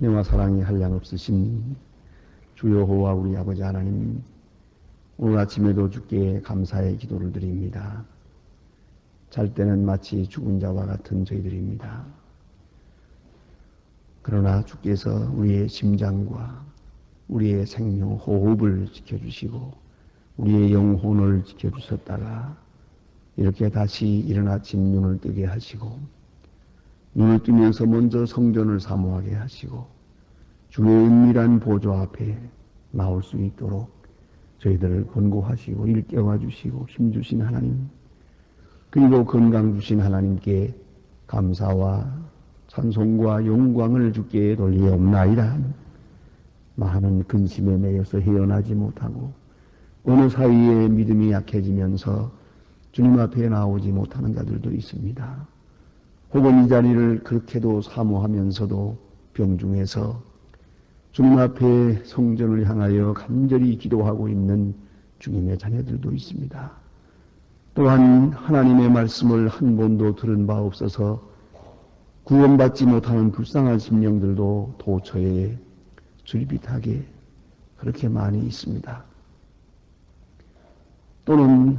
은혜와 사랑이 한량없으신 주여 여호와 우리 아버지 하나님, 오늘 아침에도 주께 감사의 기도를 드립니다. 잘 때는 마치 죽은 자와 같은 저희들입니다. 그러나 주께서 우리의 심장과 우리의 생명 호흡을 지켜주시고 우리의 영혼을 지켜주셨다가 이렇게 다시 이른 아침 눈을 뜨게 하시고 눈을 뜨면서 먼저 성전을 사모하게 하시고 주의 은밀한 보좌 앞에 나올 수 있도록 저희들을 권고하시고 일깨워 주시고 힘주신 하나님, 그리고 건강 주신 하나님께 감사와 찬송과 영광을 주께 돌리옵나이다. 많은 근심에 매여서 헤어나지 못하고 어느 사이에 믿음이 약해지면서 주님 앞에 나오지 못하는 자들도 있습니다. 혹은 이 자리를 그렇게도 사모하면서도 병중에서 주님 앞에 성전을 향하여 간절히 기도하고 있는 주님의 자녀들도 있습니다. 또한 하나님의 말씀을 한 번도 들은 바 없어서 구원받지 못하는 불쌍한 심령들도 도처에 줄빗하게 그렇게 많이 있습니다. 또는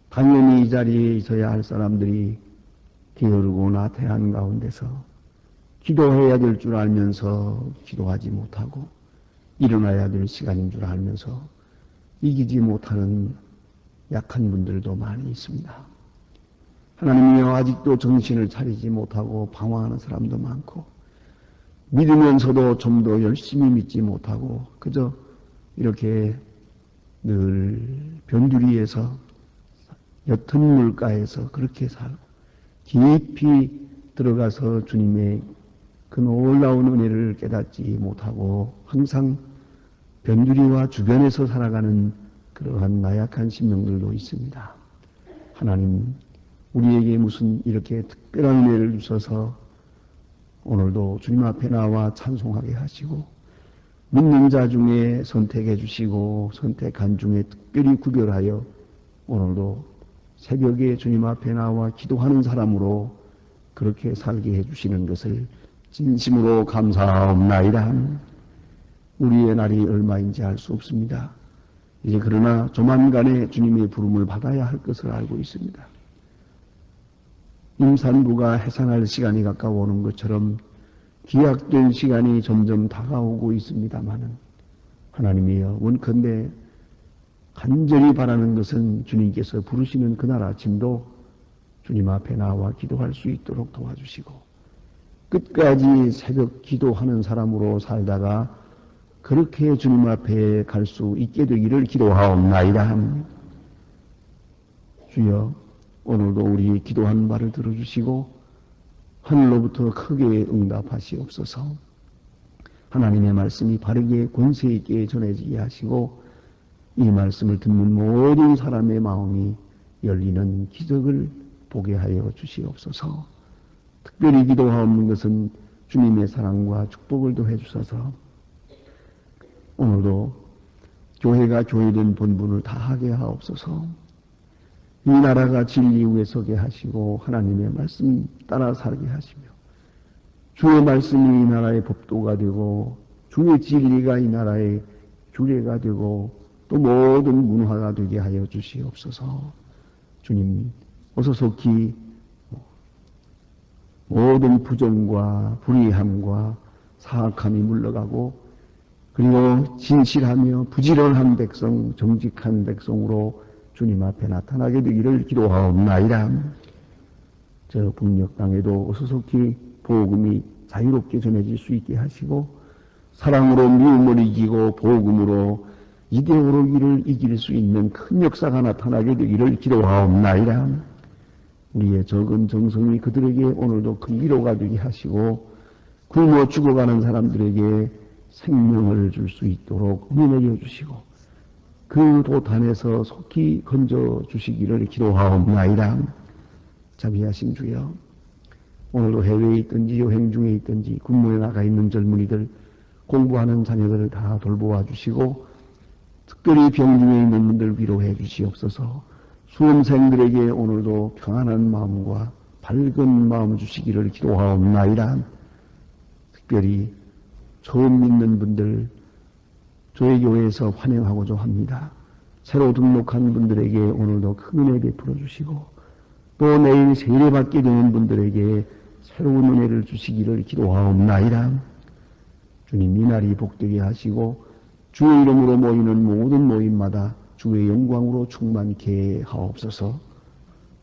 당연히 이 자리에 있어야 할 사람들이 게으르고 나태한 가운데서 기도해야 될 줄 알면서 기도하지 못하고 일어나야 될 시간인 줄 알면서 이기지 못하는 약한 분들도 많이 있습니다. 하나님이여, 아직도 정신을 차리지 못하고 방황하는 사람도 많고 믿으면서도 좀 더 열심히 믿지 못하고 그저 이렇게 늘 변두리에서 옅은 물가에서 그렇게 살고 깊이 들어가서 주님의 그 놀라운 은혜를 깨닫지 못하고 항상 변두리와 주변에서 살아가는 그러한 나약한 심령들도 있습니다. 하나님, 우리에게 무슨 이렇게 특별한 은혜를 주셔서 오늘도 주님 앞에 나와 찬송하게 하시고 믿는 자 중에 선택해 주시고 선택한 중에 특별히 구별하여 오늘도 새벽에 주님 앞에 나와 기도하는 사람으로 그렇게 살게 해주시는 것을 진심으로 감사하옵나이다. 우리의 날이 얼마인지 알 수 없습니다. 이제 그러나 조만간에 주님의 부름을 받아야 할 것을 알고 있습니다. 임산부가 해산할 시간이 가까워오는 것처럼 기약된 시간이 점점 다가오고 있습니다마는 하나님이여, 원컨대 간절히 바라는 것은 주님께서 부르시는 그날 아침도 주님 앞에 나와 기도할 수 있도록 도와주시고 끝까지 새벽 기도하는 사람으로 살다가 그렇게 주님 앞에 갈 수 있게 되기를 기도하옵나이다. 주여, 오늘도 우리 기도한 바를 들어주시고 하늘로부터 크게 응답하시옵소서. 하나님의 말씀이 바르게 권세 있게 전해지게 하시고 이 말씀을 듣는 모든 사람의 마음이 열리는 기적을 보게 하여 주시옵소서. 특별히 기도하옵는 것은 주님의 사랑과 축복을 더해 주셔서 오늘도 교회가 교회된 본분을 다하게 하옵소서. 이 나라가 진리 위에 서게 하시고 하나님의 말씀 따라 살게 하시며 주의 말씀이 이 나라의 법도가 되고 주의 진리가 이 나라의 규례가 되고 또 모든 문화가 되게 하여 주시옵소서. 주님, 어서 속히 모든 부정과 불의함과 사악함이 물러가고 그리고 진실하며 부지런한 백성, 정직한 백성으로 주님 앞에 나타나게 되기를 기도하옵나이다. 저 북녘 땅에도 어서 속히 복음이 자유롭게 전해질 수 있게 하시고 사랑으로 미움을 이기고 복음으로 이데올로기를 이길 수 있는 큰 역사가 나타나게 되기를 기도하옵나이다. 우리의 적은 정성이 그들에게 오늘도 큰 위로가 되게 하시고 굶어 죽어가는 사람들에게 생명을 줄 수 있도록 은혜 내려 주시고 그 도탄에서 속히 건져 주시기를 기도하옵나이다. 자비하신 주여, 오늘도 해외에 있든지 여행 중에 있든지 군무에 나가 있는 젊은이들, 공부하는 자녀들을 다 돌보아 주시고 특별히 병중에 있는 분들 위로해 주시옵소서. 수험생들에게 오늘도 평안한 마음과 밝은 마음 주시기를 기도하옵나이다. 특별히 처음 믿는 분들 저희 교회에서 환영하고자 합니다. 새로 등록한 분들에게 오늘도 큰 은혜 베풀어 주시고 또 내일 세례받게 되는 분들에게 새로운 은혜를 주시기를 기도하옵나이다. 주님 이 날이 복되게 하시고 주의 이름으로 모이는 모든 모임마다 주의 영광으로 충만케 하옵소서.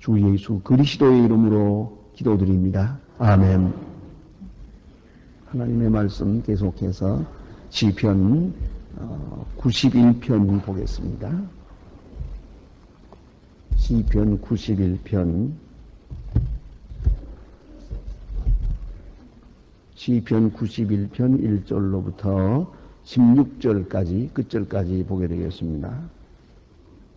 주 예수 그리스도의 이름으로 기도드립니다. 아멘. 하나님의 말씀 계속해서 시편 91편 보겠습니다. 시편 91편 시편 91편 1절로부터 16절까지 끝절까지 보게 되겠습니다.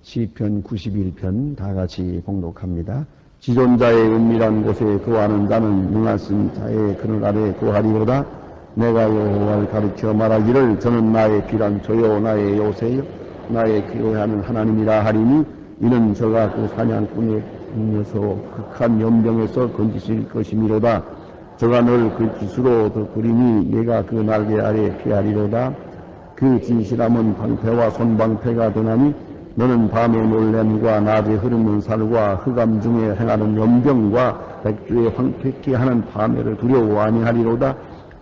시편 91편 다 같이 봉독합니다. 지존자의 은밀한 곳에 거하는 자는 능하신 자의 그늘 아래 거하리로다. 내가 여호와를 가르쳐 말하기를 저는 나의 피란 저요 나의 요새요 나의 기도하는 하나님이라 하리니 이는 저가 그 사냥꾼의 눈에서 극한 연병에서 건지실 것이미로다. 저가 널 그 깃으로 덮으리니 내가 그 날개 아래 피하리로다. 그 진실함은 방패와 손방패가 되나니 너는 밤의 놀램과 낮에 흐르는 살과 흑암 중에 행하는 연병과 백주에 황폐케 하는 파멸을 두려워 아니하리로다.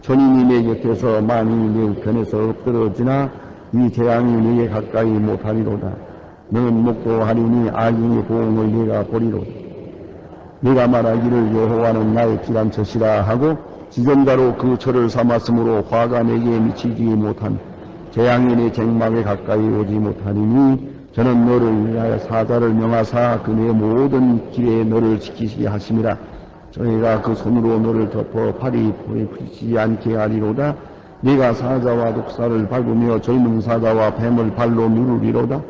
전인이 내 곁에서 만인이 내 우편에서 엎드러지나 이 재앙이 내게 가까이 못하리로다. 너는 목도하리니 악인의 보응을 네가 보리로다. 네가 말하기를 여호와는 나의 피난처시라 하고 지존자로 그 처를 삼았으므로 화가 내게 미치지 못한 재앙이 내 쟁막에 가까이 오지 못하리니 저는 너를 위하여 사자를 명하사 그 내 모든 길에 너를 지키시게 하심이라. 저희가 그 손으로 너를 덮어 팔이 부딪히지 않게 하리로다. 네가 사자와 독사를 밟으며 젊은 사자와 뱀을 발로 누르리로다.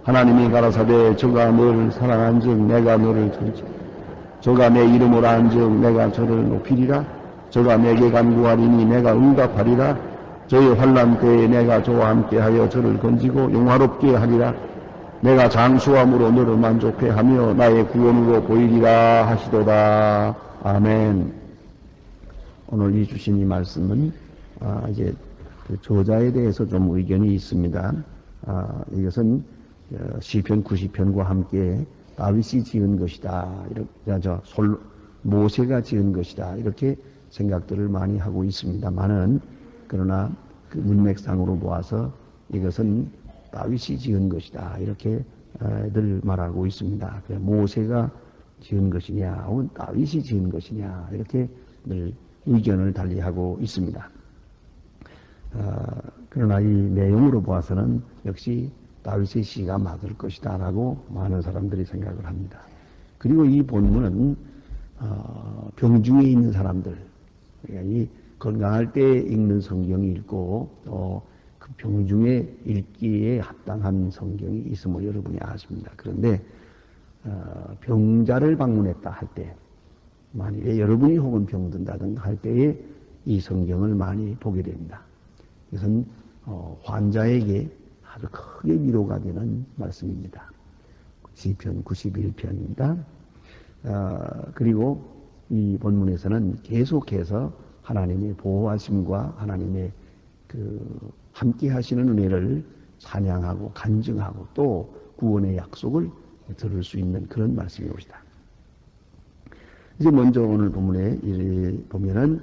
하나님이 가라사대 저가 너를 사랑한즉 내가 너를 전지 저가 내 이름을 안즉 내가 저를 높이리라. 저가 내게 간구하리니 내가 응답하리라. 저의 환난 때에 내가 저와 함께하여 저를 건지고 영화롭게 하리라. 내가 장수함으로 너를 만족해 하며 나의 구원으로 보이리라 하시도다. 아멘. 오늘 이 주신 이 말씀은 이제 그 저자에 대해서 좀 의견이 있습니다. 이것은 시편 90편과 함께 다윗이 지은 것이다. 이렇게 모세가 지은 것이다. 이렇게 생각들을 많이 하고 있습니다만은 그러나 그 문맥상으로 보아서 이것은 다윗이 지은 것이다. 이렇게 늘 말하고 있습니다. 모세가 지은 것이냐, 혹은 다윗이 지은 것이냐, 이렇게 늘 의견을 달리하고 있습니다. 그러나 이 내용으로 보아서는 역시 다윗의 시가 맞을 것이다 라고 많은 사람들이 생각을 합니다. 그리고 이 본문은 병중에 있는 사람들, 그러니까 이 건강할 때 읽는 성경이 있고 또 그 병중에 읽기에 합당한 성경이 있음을 여러분이 아십니다. 그런데 병자를 방문했다 할 때, 만일에 여러분이 혹은 병든다든가 할 때에 이 성경을 많이 보게 됩니다. 이것은 환자에게 아주 크게 위로가 되는 말씀입니다. 시편 91편입니다. 그리고 이 본문에서는 계속해서 하나님의 보호하심과 하나님의 그 함께 하시는 은혜를 찬양하고 간증하고 또 구원의 약속을 들을 수 있는 그런 말씀이 옵니다. 이제 먼저 오늘 본문에 보면은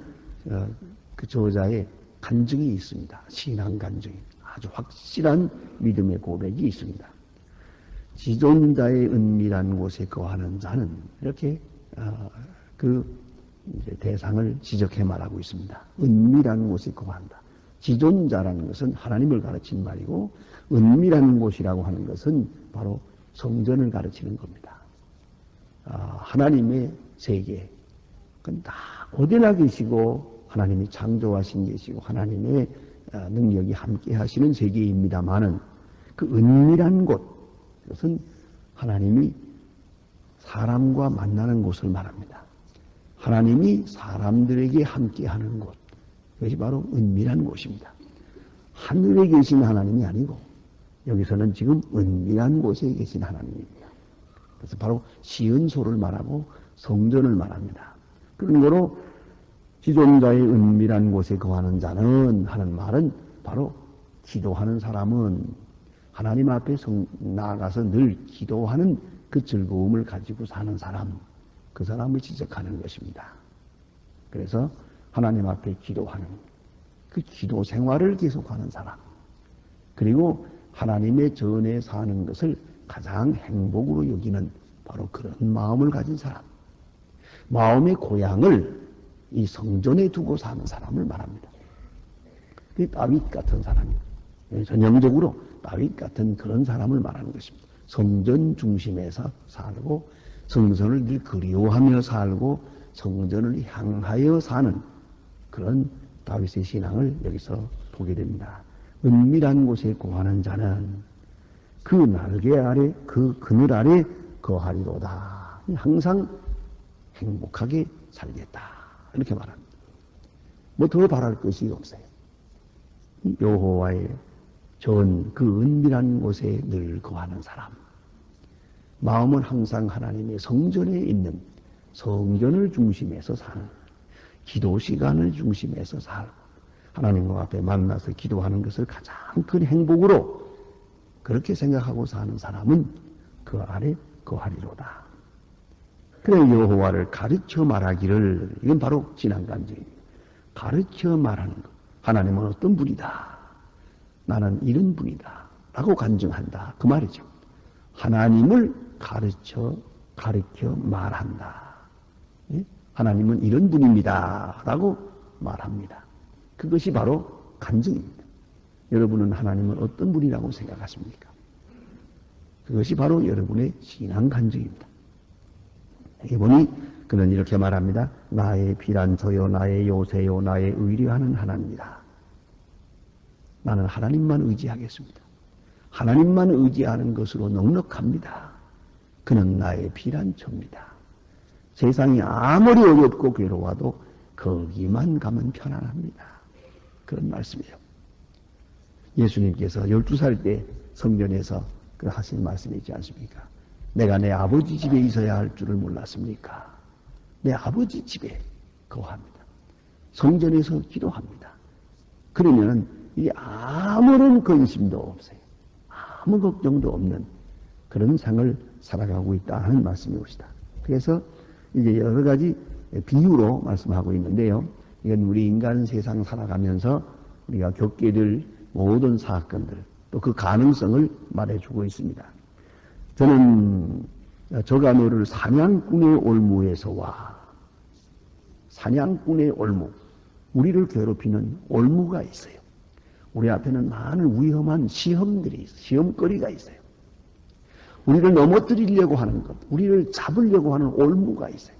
그 저자의 간증이 있습니다. 신앙 간증이 아주 확실한 믿음의 고백이 있습니다. 지존자의 은밀한 곳에 거하는 자는 이렇게 그 이제 대상을 지적해 말하고 있습니다. 은밀한 곳에 거한다. 지존자라는 것은 하나님을 가르치는 말이고 은밀한 곳이라고 하는 것은 바로 성전을 가르치는 겁니다. 하나님의 세계, 그건 다 어디나 계시고 하나님이 창조하신 계시고 하나님의 능력이 함께 하시는 세계입니다만은 그 은밀한 곳, 그것은 하나님이 사람과 만나는 곳을 말합니다. 하나님이 사람들에게 함께 하는 곳, 그것이 바로 은밀한 곳입니다. 하늘에 계신 하나님이 아니고 여기서는 지금 은밀한 곳에 계신 하나님입니다. 그래서 바로 시은소를 말하고 성전을 말합니다. 그런 거로 지존자의 은밀한 곳에 거하는 자는 하는 말은 바로 기도하는 사람은 하나님 앞에 나아가서 늘 기도하는 그 즐거움을 가지고 사는 사람, 그 사람을 지적하는 것입니다. 그래서 하나님 앞에 기도하는 그 기도 생활을 계속하는 사람, 그리고 하나님의 전에 사는 것을 가장 행복으로 여기는 바로 그런 마음을 가진 사람, 마음의 고향을 이 성전에 두고 사는 사람을 말합니다. 그 다윗 같은 사람입니다. 전형적으로 다윗 같은 그런 사람을 말하는 것입니다. 성전 중심에서 살고 성전을 늘 그리워하며 살고 성전을 향하여 사는 그런 다윗의 신앙을 여기서 보게 됩니다. 은밀한 곳에 거하는 자는 그 날개 아래, 그 그늘 아래 거하리로다. 항상 행복하게 살겠다. 이렇게 말합니다. 뭐 더 바랄 것이 없어요. 여호와의 전 그 은밀한 곳에 늘 거하는 사람. 마음은 항상 하나님의 성전에 있는 성전을 중심해서 사는, 기도 시간을 중심해서 살고 하나님과 앞에 만나서 기도하는 것을 가장 큰 행복으로 그렇게 생각하고 사는 사람은 그 아래 거하리로다. 그래 여호와를 가르쳐 말하기를, 이건 바로 진앙간증입니다. 가르쳐 말하는 것. 하나님은 어떤 분이다. 나는 이런 분이다. 라고 간증한다. 그 말이죠. 하나님을 가르쳐 말한다. 예? 하나님은 이런 분입니다. 라고 말합니다. 그것이 바로 간증입니다. 여러분은 하나님은 어떤 분이라고 생각하십니까? 그것이 바로 여러분의 신앙 간증입니다. 여기 보니 그는 이렇게 말합니다. 나의 피란처요, 나의 요새요, 나의 의뢰하는 하나님이다. 나는 하나님만 의지하겠습니다. 하나님만 의지하는 것으로 넉넉합니다. 그는 나의 피란처입니다. 세상이 아무리 어렵고 괴로워도 거기만 가면 편안합니다. 그런 말씀이에요. 예수님께서 12살 때 성전에서 그 하신 말씀이 있지 않습니까? 내가 내 아버지 집에 있어야 할 줄을 몰랐습니까? 내 아버지 집에 거합니다. 성전에서 기도합니다. 그러면 이게 아무런 근심도 없어요. 아무 걱정도 없는 그런 삶을 살아가고 있다 하는 말씀이옵시다. 그래서 이제 여러 가지 비유로 말씀하고 있는데요. 이건 우리 인간 세상 살아가면서 우리가 겪게 될 모든 사건들, 또 그 가능성을 말해주고 있습니다. 저는 저가 너를 사냥꾼의 올무에서와, 사냥꾼의 올무, 우리를 괴롭히는 올무가 있어요. 우리 앞에는 많은 위험한 시험들이 있어요. 시험거리가 있어요. 우리를 넘어뜨리려고 하는 것, 우리를 잡으려고 하는 올무가 있어요.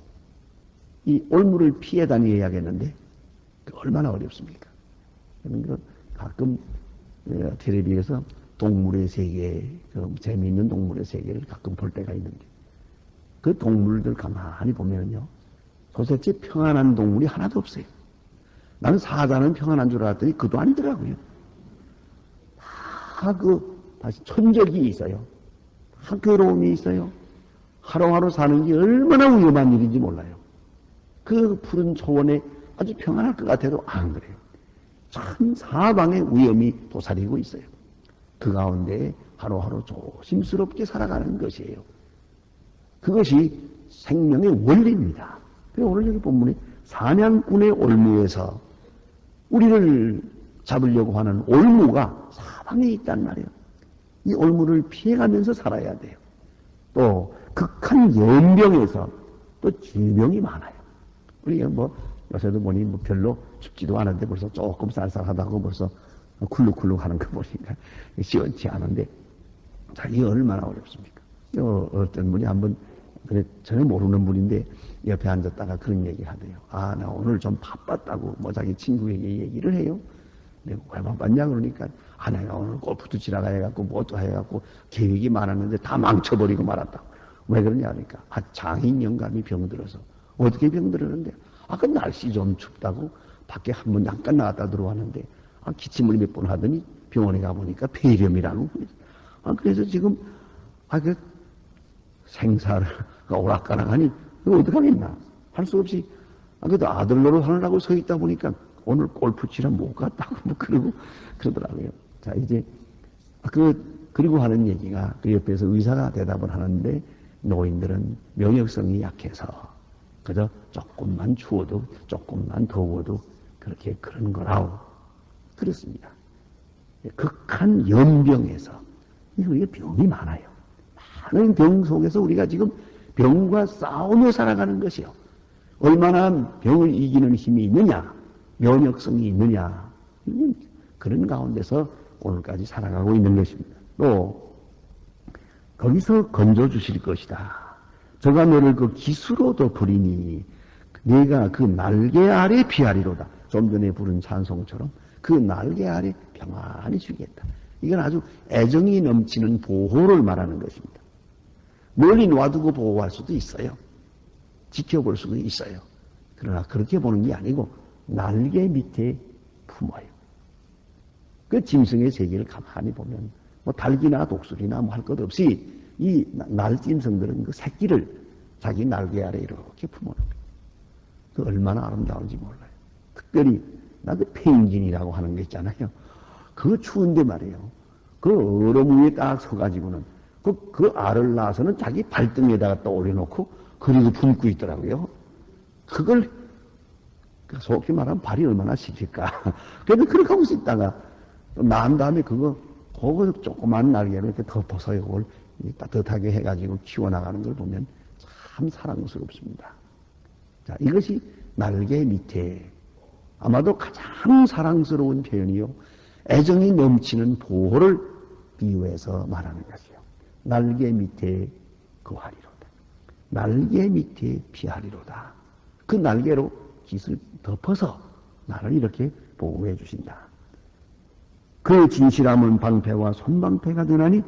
이 올무를 피해 다녀야겠는데 얼마나 어렵습니까? 가끔 텔레비에서 동물의 세계, 재미있는 동물의 세계를 가끔 볼 때가 있는데 그 동물들 가만히 보면요, 도대체 평안한 동물이 하나도 없어요. 나는 사자는 평안한 줄 알았더니 그도 아니더라고요. 다시 천적이 있어요. 다 괴로움이 있어요. 하루하루 사는 게 얼마나 위험한 일인지 몰라요. 그 푸른 초원에 아주 평안할 것 같아도 안 그래요. 참 사방에 위험이 도사리고 있어요. 그 가운데 하루하루 조심스럽게 살아가는 것이에요. 그것이 생명의 원리입니다. 그래서 오늘 여기 본문에 사냥꾼의 올무에서 우리를 잡으려고 하는 올무가 사방에 있단 말이에요. 이 올무를 피해가면서 살아야 돼요. 또 극한 연병에서 또 질병이 많아요. 우리가 요새도 보니 별로 춥지도 않은데 벌써 조금 쌀쌀하다고 벌써 쿨룩쿨룩 하는 거 보니까 시원치 않은데, 자, 이게 얼마나 어렵습니까? 어떤 분이 한번, 전혀 모르는 분인데 옆에 앉았다가 그런 얘기 하대요. 아, 나 오늘 좀 바빴다고 자기 친구에게 얘기를 해요. 내가 왜 바빴냐 그러니까, 내가 오늘 골프도 치러 가야갖고 뭐도 해갖고 계획이 많았는데 다 망쳐버리고 말았다고. 왜 그러냐 하니까, 장인 영감이 병들어서. 어떻게 병들었는데? 그 날씨 좀 춥다고 밖에 한번 잠깐 나갔다 들어왔는데, 기침을 몇 번 하더니 병원에 가보니까 폐렴이라는 거예요. 그래서 지금, 그 생사가 오락가락하니, 그거 어떡하겠나? 할 수 없이 그래도 아들 노릇 하느라고 서 있다 보니까 오늘 골프 치러 못 갔다고 뭐 그러더라고요. 자, 이제, 그리고 하는 얘기가 그 옆에서 의사가 대답을 하는데 노인들은 면역성이 약해서 그저 조금만 추워도 조금만 더워도 그렇게 그런 거라고 그렇습니다. 극한 연병에서 이게 병이 많아요. 많은 병 속에서 우리가 지금 병과 싸우며 살아가는 것이요. 얼마나 병을 이기는 힘이 있느냐, 면역성이 있느냐, 그런 가운데서 오늘까지 살아가고 있는 것입니다. 또 거기서 건져주실 것이다. 저가 너를 그 기수로 덮으리니 네가 그 날개 아래 피하리로다. 좀 전에 부른 찬송처럼 그 날개 아래 평안히 쉬겠다. 이건 아주 애정이 넘치는 보호를 말하는 것입니다. 멀리 놔두고 보호할 수도 있어요. 지켜볼 수도 있어요. 그러나 그렇게 보는 게 아니고 날개 밑에 품어요. 그 짐승의 세계를 가만히 보면 뭐 닭이나 독수리나 뭐 할 것 없이 이 날짐승들은 그 새끼를 자기 날개 아래 이렇게 품어놓습니다. 그 얼마나 아름다운지 몰라요. 특별히 나 그 페인진이라고 하는 게 있잖아요. 그거 추운데 말이에요. 그 얼음 위에 딱 서가지고는 그 알을 낳아서는 자기 발등에다가 또 올려놓고 그리고 품고 있더라고요. 그걸 속히 말하면 발이 얼마나 시킬까. 그래도 그렇게 하고 있다가 낳은 다음에 그거 조그만 날개로 이렇게 덮어서 이걸 따뜻하게 해가지고 키워나가는 걸 보면 참 사랑스럽습니다. 자, 이것이 날개 밑에 아마도 가장 사랑스러운 표현이요. 애정이 넘치는 보호를 비유해서 말하는 것이요. 날개 밑에 거하리로다. 날개 밑에 피하리로다. 그 날개로 깃을 덮어서 나를 이렇게 보호해 주신다. 그 진실함은 방패와 손방패가 되나니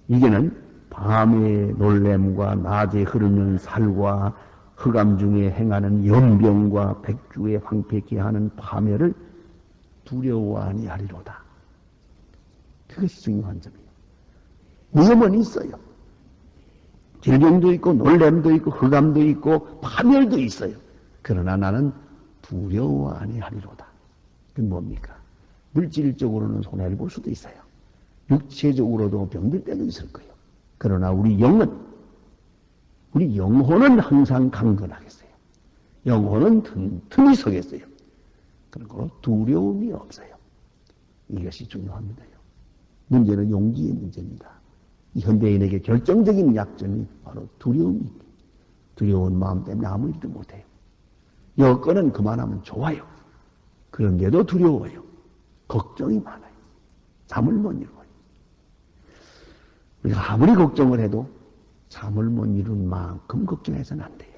이게는 밤의 놀램과 낮에 흐르는 살과 흑암 중에 행하는 연병과 백주에 황폐케 하는 파멸을 두려워 아니하리로다. 그것이 중요한 점이에요. 위험은 있어요. 질병도 있고 놀램도 있고 흑암도 있고 파멸도 있어요. 그러나 나는 두려워 아니하리로다. 그건 뭡니까? 물질적으로는 손해를 볼 수도 있어요. 육체적으로도 병들 때도 있을 거예요. 그러나 우리 영혼은 항상 강건하겠어요. 영혼은 튼튼히 서겠어요. 그리고 두려움이 없어요. 이것이 중요합니다요. 문제는 용기의 문제입니다. 이 현대인에게 결정적인 약점이 바로 두려움입니다. 두려운 마음 때문에 아무 일도 못해요. 여건은 그만하면 좋아요. 그런데도 두려워요. 걱정이 많아요. 잠을 못 이루어요. 우리가 아무리 걱정을 해도 잠을 못 이룬 만큼 걱정해서는 안 돼요.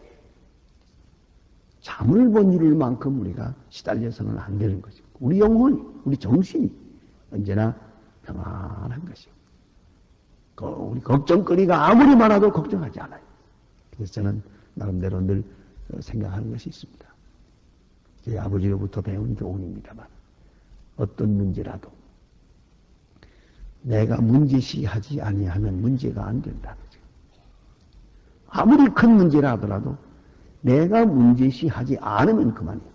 잠을 못 이룰 만큼 우리가 시달려서는 안 되는 것이고 우리 영혼이, 우리 정신이 언제나 평안한 것이고 우리 걱정거리가 아무리 많아도 걱정하지 않아요. 그래서 저는 나름대로 늘 생각하는 것이 있습니다. 제 아버지로부터 배운 교훈입니다만 어떤 문제라도 내가 문제시하지 아니하면 문제가 안 된다는 거죠. 아무리 큰 문제라 하더라도 내가 문제시하지 않으면 그만이에요.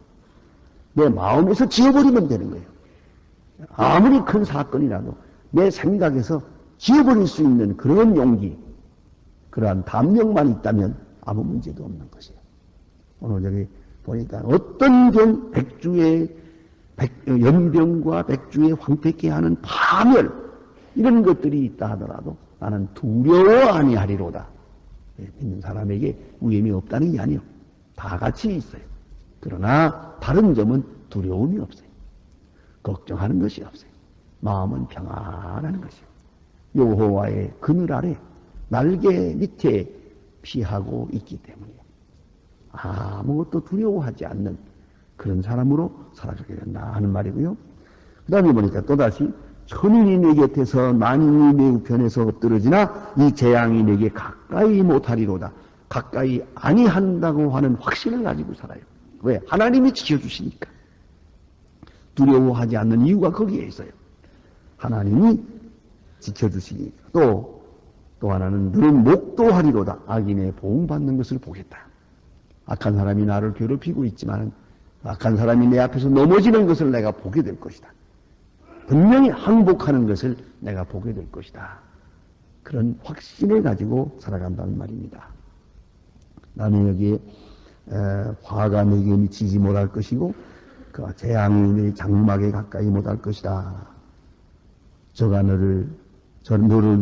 내 마음에서 지워버리면 되는 거예요. 아무리 큰 사건이라도 내 생각에서 지워버릴 수 있는 그런 용기, 그러한 담력만 있다면 아무 문제도 없는 것이에요. 오늘 저기 보니까 어떤 병, 연병과 백주에 황폐케 하는 파멸, 이런 것들이 있다 하더라도 나는 두려워 아니하리로다. 믿는 사람에게 위험이 없다는 게 아니에요. 다 같이 있어요. 그러나 다른 점은 두려움이 없어요. 걱정하는 것이 없어요. 마음은 평안한 것이에요. 여호와의 그늘 아래 날개 밑에 피하고 있기 때문이에요. 아무것도 두려워하지 않는 그런 사람으로 살아가게 된다 하는 말이고요. 그 다음에 보니까 또다시 천인이 내 곁에서 만인이 매우 편해서 엎드러지나 이 재앙이 내게 가까이 못하리로다. 가까이 아니한다고 하는 확신을 가지고 살아요. 왜? 하나님이 지켜주시니까. 두려워하지 않는 이유가 거기에 있어요. 하나님이 지켜주시니까. 또 하나는 너는 목도하리로다. 악인의 보응받는 것을 보겠다. 악한 사람이 나를 괴롭히고 있지만 악한 사람이 내 앞에서 넘어지는 것을 내가 보게 될 것이다. 분명히 항복하는 것을 내가 보게 될 것이다. 그런 확신을 가지고 살아간다는 말입니다. 나는 여기에 화가 내게 미치지 못할 것이고 그 재앙이 내 장막에 가까이 못할 것이다. 저가 너를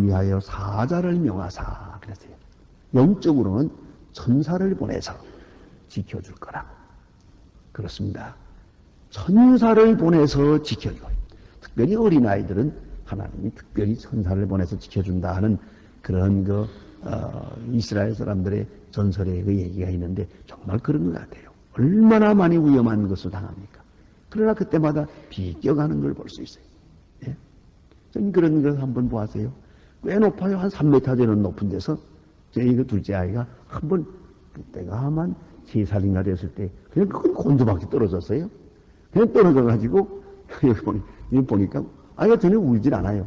위하여 사자를 명하사 그랬어요. 영적으로는 천사를 보내서 지켜줄 거라고. 그렇습니다. 천사를 보내서 지켜줘. 특별히 어린아이들은 하나님이 특별히 천사를 보내서 지켜준다 하는 그런 이스라엘 사람들의 전설에 그 얘기가 있는데 정말 그런 것 같아요. 얼마나 많이 위험한 것을 당합니까? 그러나 그때마다 비껴가는 걸 볼 수 있어요. 예? 저는 그런 걸 한번 보았어요. 꽤 높아요. 한 3m 되는 높은 데서 저희 그 둘째 아이가 한번 그때가 한 3살인가 됐을 때 그냥 큰 곤두박이 떨어졌어요. 그냥 떨어져가지고 여기 보니까 아이가 전혀 울질 않아요.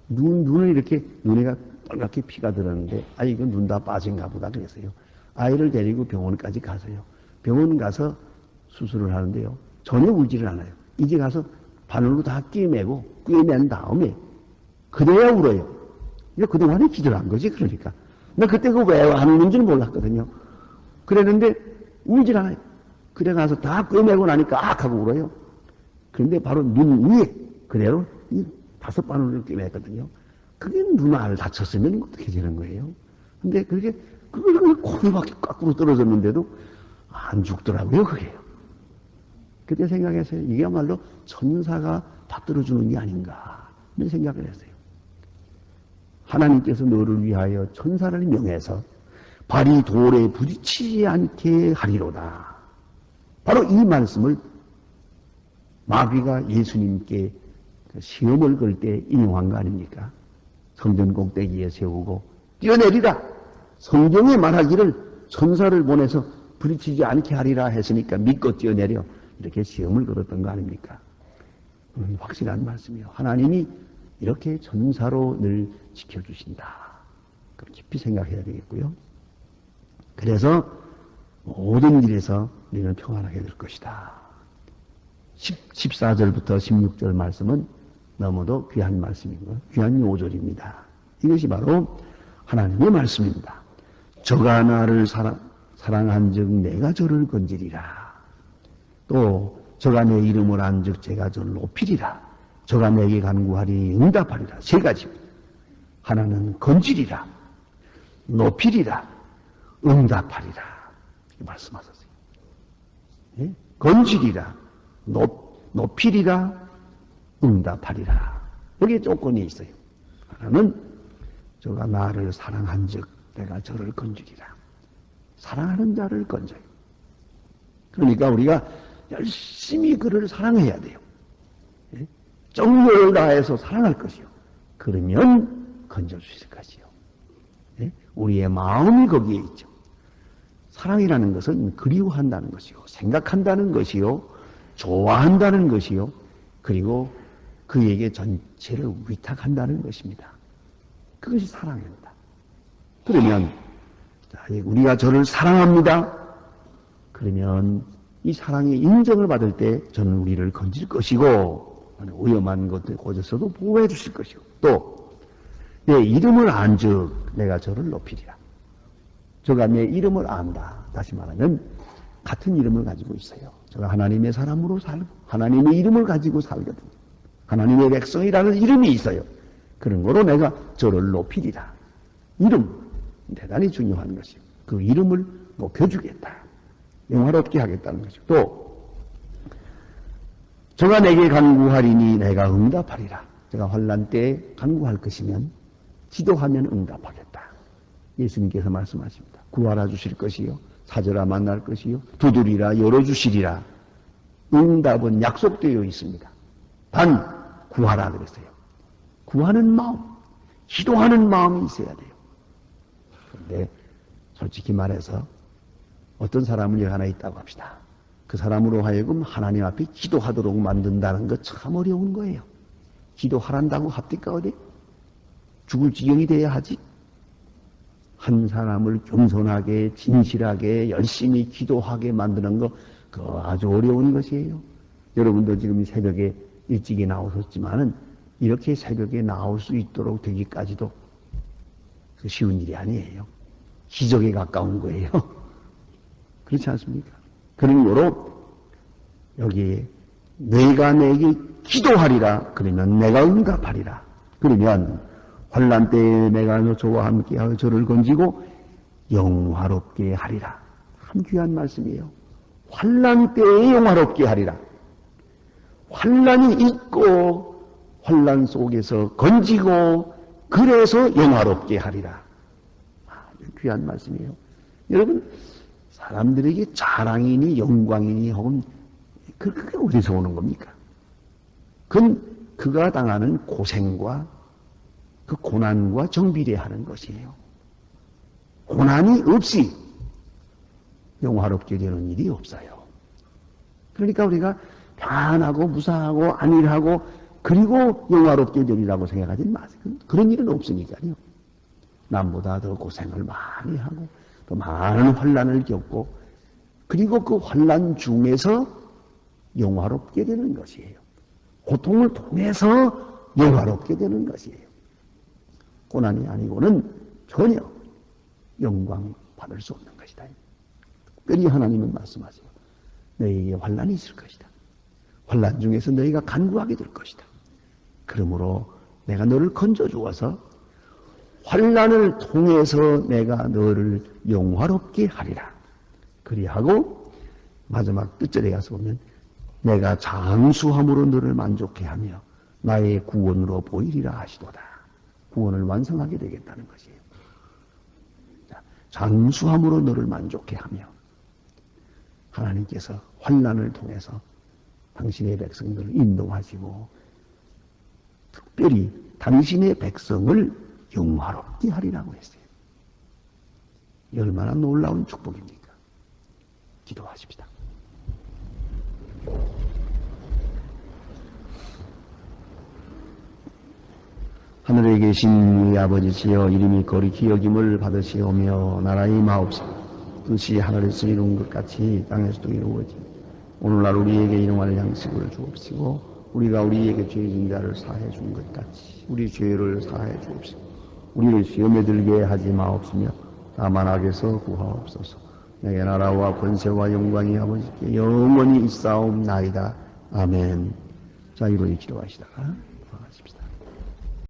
눈을 이렇게 눈에가 빨갛게 피가 들었는데 이거 눈 다 빠진가 보다 그랬어요. 아이를 데리고 병원까지 가서요. 병원 가서 수술을 하는데요. 전혀 울지를 않아요. 이제 가서 바늘로 다 꿰맨 다음에 그래야 울어요. 그동안에 기절한 거지 그러니까. 나 그때 왜 안 우는지는 몰랐거든요. 그랬는데 울질 않아요. 그래 가서 다 꿰매고 나니까 하고 울어요. 그런데 바로 눈 위에 그대로 이 5바늘을 꿰맸거든요. 그게 눈알 다쳤으면 어떻게 되는 거예요? 근데 그게 코로밖에 거꾸로 떨어졌는데도 안 죽더라고요, 그게요. 그때 생각했어요. 이게야말로 천사가 받들어주는 게 아닌가 이런 생각을 했어요. 하나님께서 너를 위하여 천사를 명해서 발이 돌에 부딪히지 않게 하리로다. 바로 이 말씀을 마귀가 예수님께 시험을 걸 때 인용한 거 아닙니까? 성전 꼭대기에 세우고 뛰어내리라. 성경에 말하기를 천사를 보내서 부딪히지 않게 하리라 했으니까 믿고 뛰어내려 이렇게 시험을 걸었던 거 아닙니까? 확실한 말씀이에요. 하나님이 이렇게 천사로 늘 지켜주신다. 깊이 생각해야 되겠고요. 그래서 모든 일에서 우리는 평안하게 될 것이다. 14절부터 16절 말씀은 너무도 귀한 말씀이고 귀한 요절입니다. 이것이 바로 하나님의 말씀입니다. 저가 나를 사랑한 즉 내가 저를 건지리라. 또 저가 내 이름을 안 즉 제가 저를 높이리라. 저가 내게 간구하리 응답하리라. 세 가지입니다. 하나는 건지리라, 높이리라, 응답하리라. 이렇게 말씀하셨어요. 예? 건지리라, 높이리라, 응답하리라. 여기에 조건이 있어요. 하나는 저가 나를 사랑한 즉 내가 저를 건지리라. 사랑하는 자를 건져요. 그러니까 우리가 열심히 그를 사랑해야 돼요. 예? 정열을 다해서 사랑할 것이요. 그러면 건져주실 것이요. 예? 우리의 마음이 거기에 있죠. 사랑이라는 것은 그리워한다는 것이요. 생각한다는 것이요. 좋아한다는 것이요. 그리고 그에게 전체를 위탁한다는 것입니다. 그것이 사랑입니다. 그러면 우리가 저를 사랑합니다. 그러면 이 사랑의 인정을 받을 때 저는 우리를 건질 것이고 위험한 것들 곳에서도 보호해 주실 것이고 또 내 이름을 안즉 내가 저를 높이리라. 저가 내 이름을 안다. 다시 말하면 같은 이름을 가지고 있어요. 저가 하나님의 사람으로 살고 하나님의 이름을 가지고 살거든요. 하나님의 백성이라는 이름이 있어요. 그런 거로 내가 저를 높이리라. 이름 대단히 중요한 것이요. 그 이름을 높여주겠다. 영화롭게 하겠다는 것이고 또 저가 내게 간구하리니 내가 응답하리라. 제가 환난 때에 간구할 것이면 기도하면 응답하겠다. 예수님께서 말씀하십니다. 구하라 주실 것이요. 찾으라 만날 것이요. 두드리라 열어주시리라. 응답은 약속되어 있습니다. 단 구하라 그랬어요. 구하는 마음, 기도하는 마음이 있어야 돼요. 그런데 솔직히 말해서 어떤 사람은 여기 하나 있다고 합시다. 그 사람으로 하여금 하나님 앞에 기도하도록 만든다는 것 참 어려운 거예요. 기도하란다고 합니까 어디? 죽을 지경이 돼야 하지. 한 사람을 겸손하게, 진실하게, 열심히 기도하게 만드는 거, 그거 아주 어려운 것이에요. 여러분도 지금 새벽에 일찍이 나오셨지만은, 이렇게 새벽에 나올 수 있도록 되기까지도 쉬운 일이 아니에요. 기적에 가까운 거예요. 그렇지 않습니까? 그런 거로, 여기에, 내가 내게 기도하리라. 그러면 내가 응답하리라. 그러면, 환난 때에 내가 저와 함께하여 저를 건지고 영화롭게 하리라. 참 귀한 말씀이에요. 환난 때에 영화롭게 하리라. 환난이 있고 환난 속에서 건지고 그래서 영화롭게 하리라. 아주 귀한 말씀이에요. 여러분, 사람들에게 자랑이니 영광이니 혹은 그게 어디서 오는 겁니까? 그건 그가 당하는 고생과 그 고난과 정비례하는 것이에요. 고난이 없이 영화롭게 되는 일이 없어요. 그러니까 우리가 편안하고 무사하고 안일하고 그리고 영화롭게 되리라고 생각하지 마세요. 그런 일은 없으니까요. 남보다 더 고생을 많이 하고 또 많은 환난을 겪고 그리고 그 환난 중에서 영화롭게 되는 것이에요. 고통을 통해서 영화롭게 되는 것이에요. 고난이 아니고는 전혀 영광 받을 수 없는 것이다. 특별히 하나님은 말씀하세요. 너희에게 환난이 있을 것이다. 환난 중에서 너희가 간구하게 될 것이다. 그러므로 내가 너를 건져 주어서 환난을 통해서 내가 너를 영화롭게 하리라. 그리하고 마지막 끝절에 가서 보면 내가 장수함으로 너를 만족해 하며 나의 구원으로 보이리라 하시도다. 구원을 완성하게 되겠다는 것이에요. 장수함으로 너를 만족해 하며 하나님께서 환난을 통해서 당신의 백성들을 인도하시고 특별히 당신의 백성을 영화롭게 하리라고 했어요. 얼마나 놀라운 축복입니까? 기도하십시다. 하늘에 계신 우리 아버지시여 이름이 거룩히 여김을 받으시오며 나라의 마옵시고 뜻이 하늘에서 이룬 것 같이 땅에서도 이루어지며 오늘날 우리에게 일용할 양식을 주옵시고 우리가 우리에게 죄진 자를 사해 준 것 같이 우리 죄를 사해 주옵시고 우리를 시험에 들게 하지 마옵시며 다만 악에서 구하옵소서. 내게 나라와 권세와 영광이 아버지께 영원히 있사옵나이다. 아멘. 자, 이번에 기도하시다가